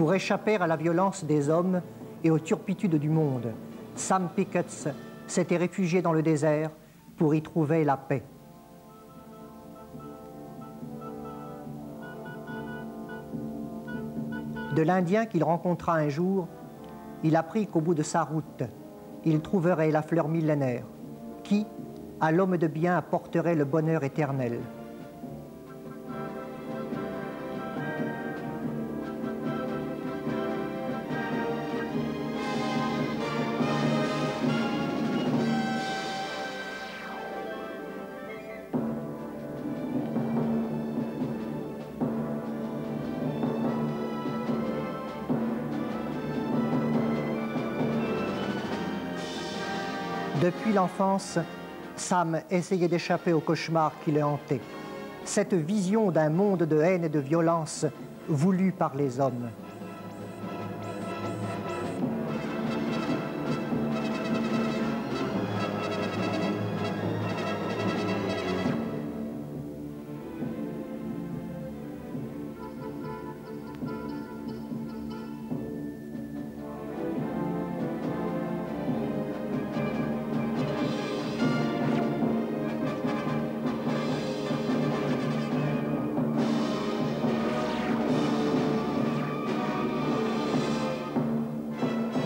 Pour échapper à la violence des hommes et aux turpitudes du monde, Sam Pickett s'était réfugié dans le désert pour y trouver la paix. De l'Indien qu'il rencontra un jour, il apprit qu'au bout de sa route, il trouverait la fleur millénaire, qui, à l'homme de bien, apporterait le bonheur éternel. Depuis l'enfance, Sam essayait d'échapper au cauchemar qui le hantait. Cette vision d'un monde de haine et de violence voulu par les hommes.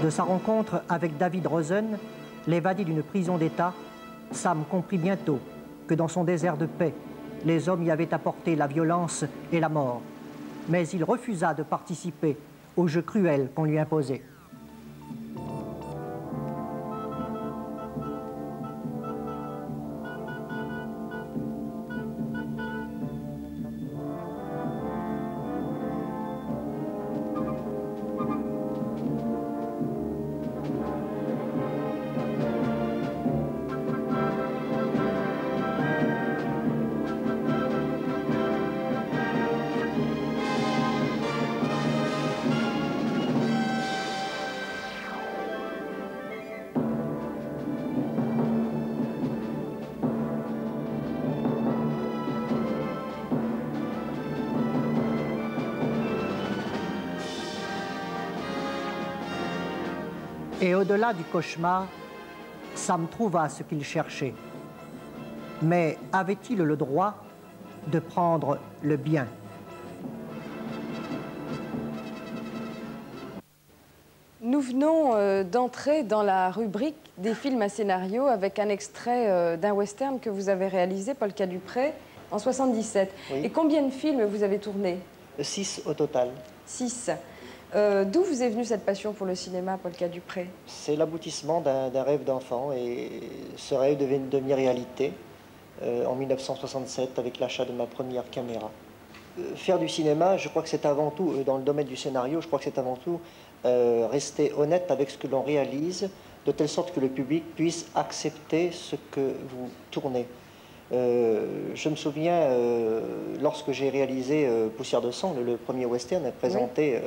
De sa rencontre avec David Rosen, l'évadé d'une prison d'État, Sam comprit bientôt que dans son désert de paix, les hommes y avaient apporté la violence et la mort. Mais il refusa de participer au jeu cruel qu'on lui imposait. Et au-delà du cauchemar, Sam trouva ce qu'il cherchait. Mais avait-il le droit de prendre le bien? Nous venons d'entrer dans la rubrique des films à scénario avec un extrait d'un western que vous avez réalisé, Polka Dupré, en 77. Oui. Et combien de films vous avez tourné? 6 au total. 6. D'où vous est venue cette passion pour le cinéma, Polka Dupré? C'est l'aboutissement d'un rêve d'enfant et ce rêve devait devenir réalité en 1967 avec l'achat de ma première caméra. Faire du cinéma, je crois que c'est avant tout, dans le domaine du scénario, je crois que c'est avant tout rester honnête avec ce que l'on réalise, de telle sorte que le public puisse accepter ce que vous tournez. Je me souviens, lorsque j'ai réalisé Poussière de sang, le premier western présenté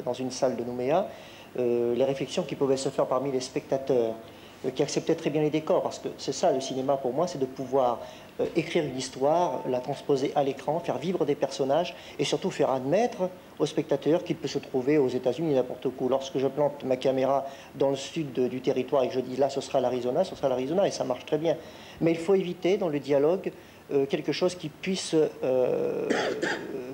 dans une salle de Nouméa, les réflexions qui pouvaient se faire parmi les spectateurs, qui acceptaient très bien les décors, parce que c'est ça le cinéma pour moi, c'est de pouvoir écrire une histoire, la transposer à l'écran, faire vivre des personnages et surtout faire admettre aux spectateurs qu'il peut se trouver aux États-Unis n'importe où. Lorsque je plante ma caméra dans le sud du territoire et que je dis là ce sera l'Arizona et ça marche très bien. Mais il faut éviter dans le dialogue quelque chose qui puisse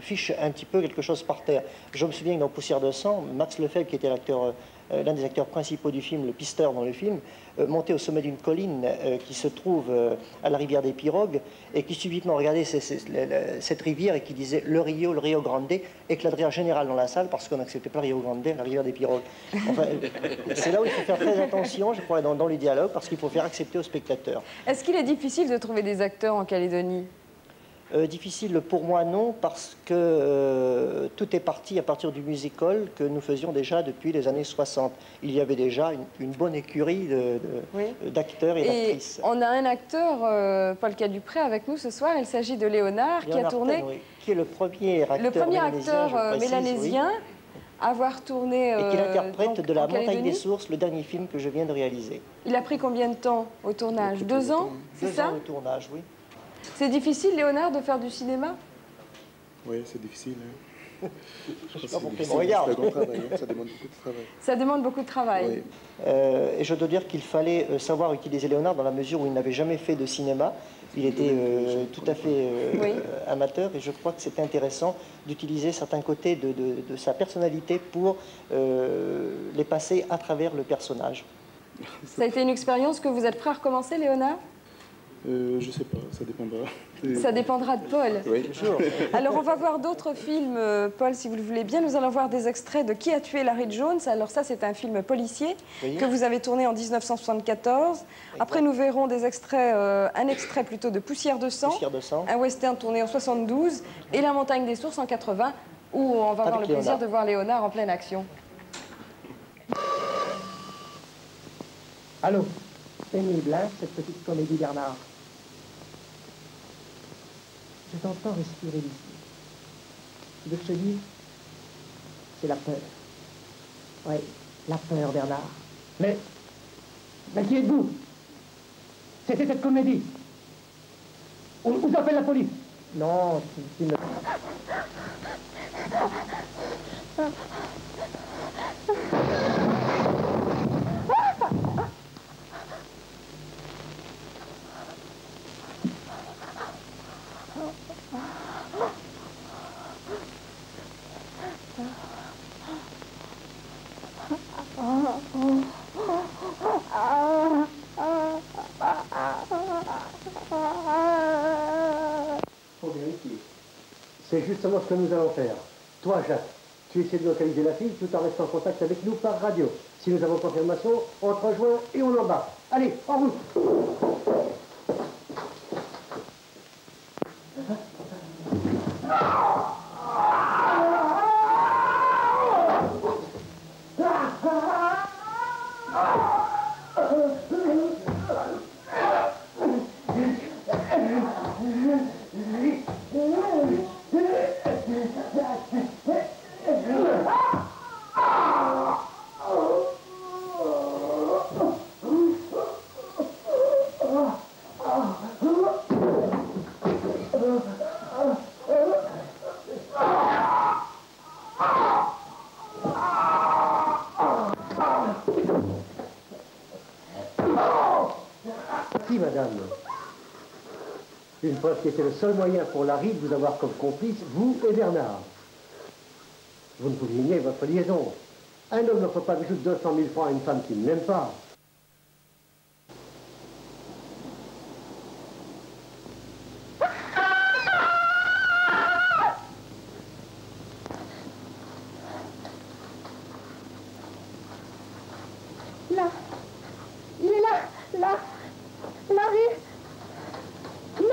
fiche un petit peu quelque chose par terre. Je me souviens que dans Poussière de sang, Max Lefebvre, qui était l'un des acteurs principaux du film, le pisteur dans le film, montait au sommet d'une colline qui se trouve à la rivière des Pirogues et qui subitement regardait cette rivière et qui disait le Rio Grande, éclat de rire général dans la salle parce qu'on n'acceptait pas le Rio Grande, la rivière des Pirogues. Enfin, c'est là où il faut faire très attention, je crois, dans les dialogues, parce qu'il faut faire accepter aux spectateurs. Est-ce qu'il est difficile de trouver des acteurs en Calédonie? Difficile pour moi, non, parce que tout est parti à partir du music-hall que nous faisions déjà depuis les années 60. Il y avait déjà une bonne écurie d'acteurs et d'actrices. On a un acteur, Polka Dupré, avec nous ce soir. Il s'agit de Léonard qui a tourné... qui est le premier acteur, mélanésien à avoir tourné... et qui interprète de La Montagne des Sources, le dernier film que je viens de réaliser. Il a pris combien de temps au tournage? 2 ans, c'est ça? 2 ans au tournage, oui. C'est difficile, Léonard, de faire du cinéma? Oui, c'est difficile. Hein. Je sais pas pourquoi il me regarde. Ça demande beaucoup de travail. Ça demande beaucoup de travail. Oui. Et je dois dire qu'il fallait savoir utiliser Léonard dans la mesure où il n'avait jamais fait de cinéma. Il était tout à fait amateur et je crois que c'était intéressant d'utiliser certains côtés de sa personnalité pour les passer à travers le personnage. Ça a été une expérience que vous êtes prêt à recommencer, Léonard? Je sais pas, ça dépendra. Ça dépendra de Paul. Oui. Toujours. Alors, on va voir d'autres films, Paul, si vous le voulez bien. Nous allons voir des extraits de Qui a tué Larry Jones. Alors ça, c'est un film policier que vous avez tourné en 1974. Après, nous verrons des extraits, un extrait plutôt de Poussière de sang, un western tourné en 72, et La montagne des sources en 80, où on va avoir le plaisir de voir Léonard en pleine action. Allô, pénible, hein, cette petite comédie, Bernard. Je t'entends respirer d'ici. Tu veux que je te dise? C'est la peur. Oui, la peur, Bernard. Mais qui êtes-vous? C'était cette comédie. On appelle la police. Non, tu ne... Faut vérifier. C'est justement ce que nous allons faire. Toi, Jacques, tu essaies de localiser la fille tout en restant en contact avec nous par radio. Si nous avons confirmation, on te rejoint et on embarque. Allez, en route. Merci, madame. Une preuve qui était le seul moyen pour Larry de vous avoir comme complice, vous et Bernard. Vous ne pouviez nier votre liaison. Un homme n'offre pas bijou de 200 000 francs à une femme qu'il n'aime pas. Là, il est là, là, Larry. Non, non.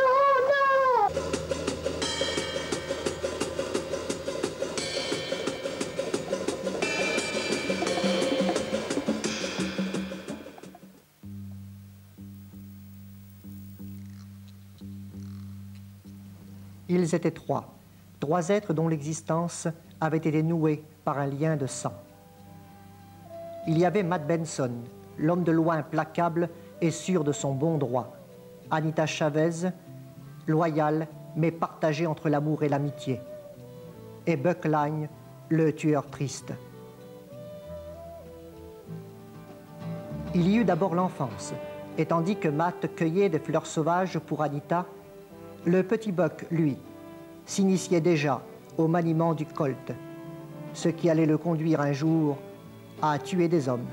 Ils étaient trois êtres dont l'existence avait été nouée par un lien de sang. Il y avait Matt Benson, l'homme de loi implacable et sûr de son bon droit. Anita Chavez, loyale mais partagée entre l'amour et l'amitié. Et Buck Lang, le tueur triste. Il y eut d'abord l'enfance, et tandis que Matt cueillait des fleurs sauvages pour Anita, le petit Buck, lui, s'initiait déjà au maniement du Colt, ce qui allait le conduire un jour à tuer des hommes.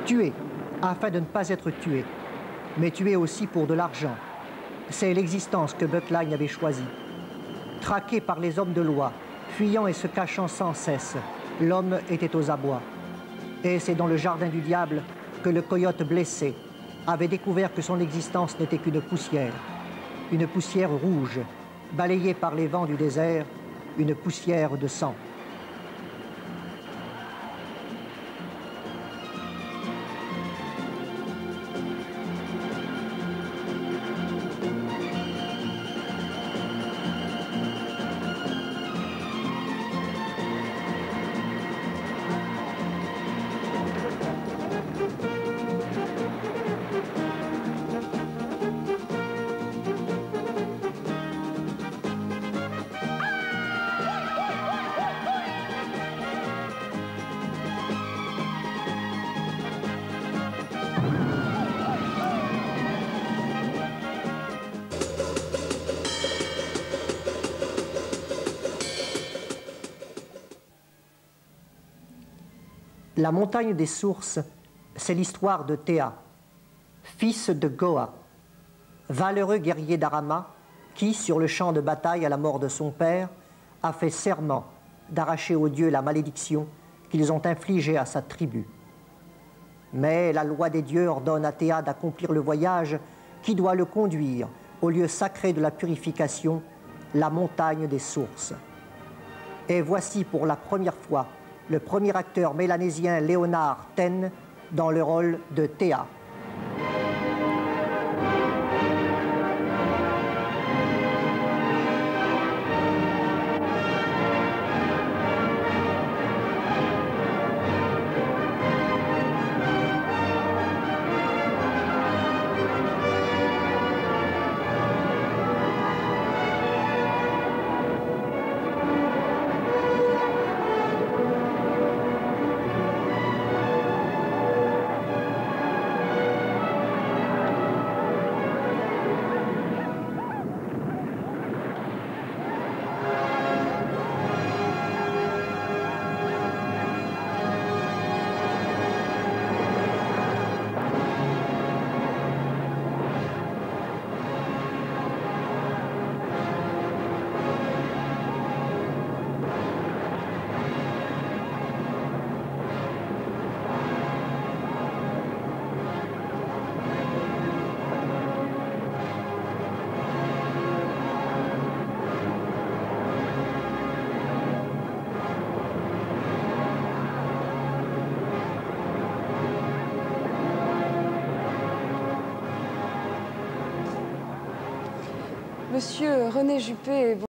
Tuer, afin de ne pas être tué, mais tuer aussi pour de l'argent. C'est l'existence que Buck Lang avait choisie. Traqué par les hommes de loi, fuyant et se cachant sans cesse, l'homme était aux abois. Et c'est dans le jardin du diable que le coyote blessé avait découvert que son existence n'était qu'une poussière rouge, balayée par les vents du désert, une poussière de sang. La montagne des sources, c'est l'histoire de Théa, fils de Goa, valeureux guerrier d'Arama, qui, sur le champ de bataille à la mort de son père, a fait serment d'arracher aux dieux la malédiction qu'ils ont infligée à sa tribu. Mais la loi des dieux ordonne à Théa d'accomplir le voyage qui doit le conduire au lieu sacré de la purification, la montagne des sources. Et voici pour la première fois le premier acteur mélanésien Léonard Ten dans le rôle de Théa. Monsieur René Juppé,